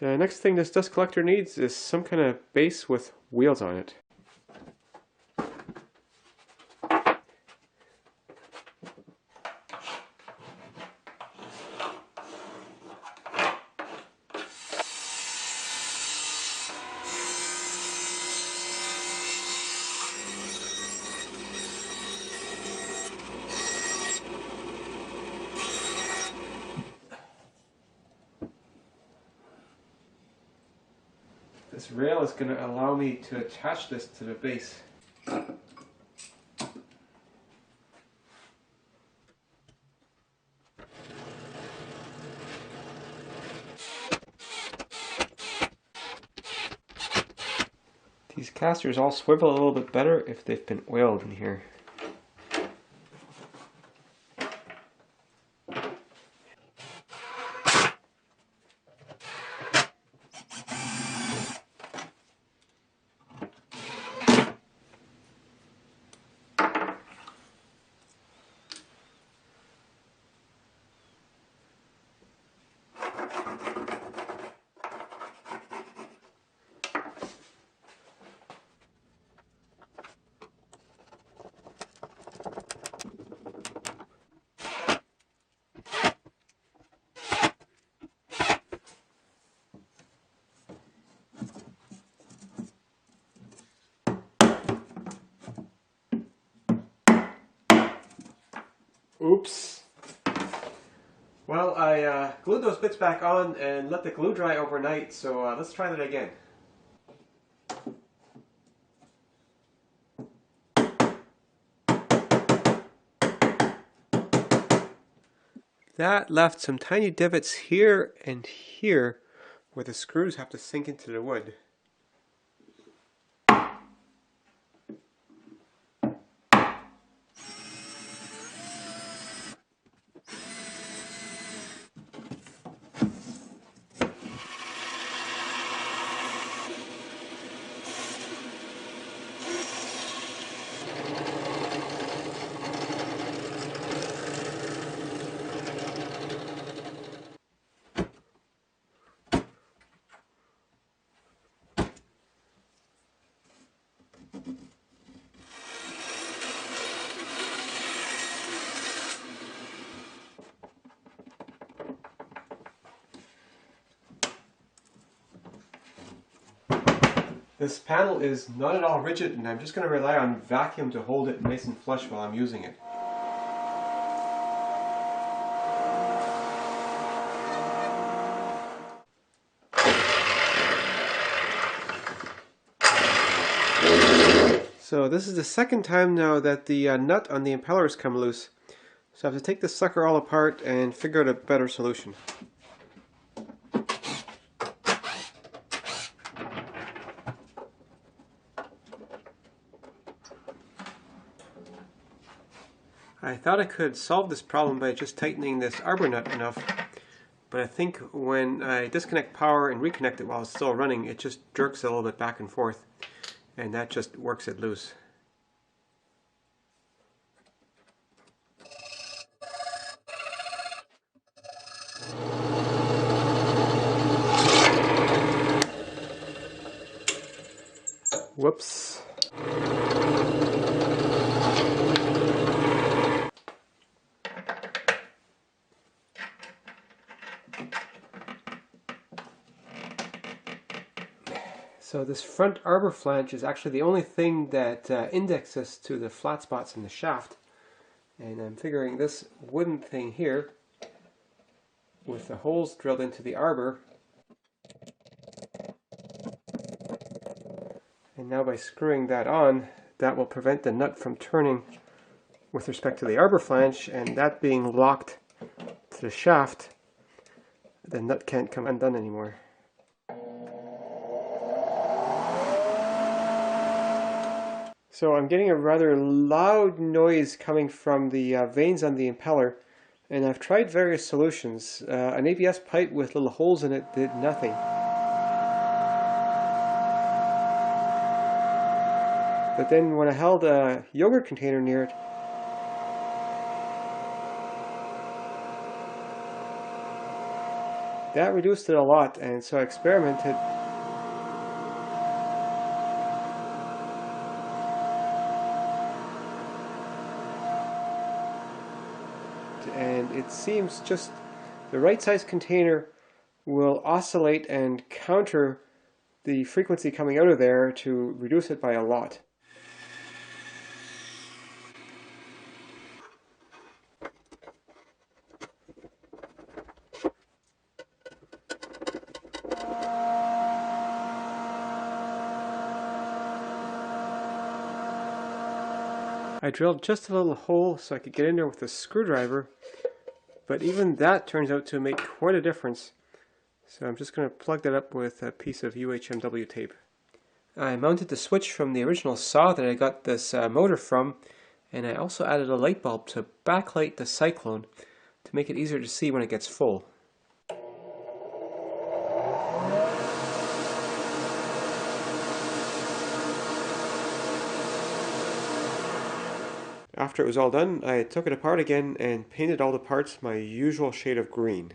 The next thing this dust collector needs is some kind of base with wheels on it. This rail is going to allow me to attach this to the base. These casters all swivel a little bit better if they've been oiled in here. Oops. Well, I glued those bits back on and let the glue dry overnight, so let's try that again. That left some tiny divots here and here where the screws have to sink into the wood. This panel is not at all rigid, and I'm just going to rely on vacuum to hold it nice and flush while I'm using it. So this is the second time now that the nut on the impeller has come loose. So I have to take this sucker all apart and figure out a better solution. I thought I could solve this problem by just tightening this arbor nut enough, but I think when I disconnect power and reconnect it while it's still running, it just jerks a little bit back and forth, and that just works it loose. Whoops. So this front arbor flange is actually the only thing that indexes to the flat spots in the shaft. And I'm figuring this wooden thing here, with the holes drilled into the arbor, and now by screwing that on, that will prevent the nut from turning with respect to the arbor flange, and that being locked to the shaft, the nut can't come undone anymore. So I'm getting a rather loud noise coming from the vanes on the impeller, and I've tried various solutions. An ABS pipe with little holes in it did nothing. But then when I held a yogurt container near it, that reduced it a lot, and so I experimented. And it seems just the right size container will oscillate and counter the frequency coming out of there to reduce it by a lot. I drilled just a little hole so I could get in there with a screwdriver, but even that turns out to make quite a difference. So I'm just going to plug that up with a piece of UHMW tape. I mounted the switch from the original saw that I got this motor from, and I also added a light bulb to backlight the Cyclone to make it easier to see when it gets full. After it was all done, I took it apart again and painted all the parts my usual shade of green.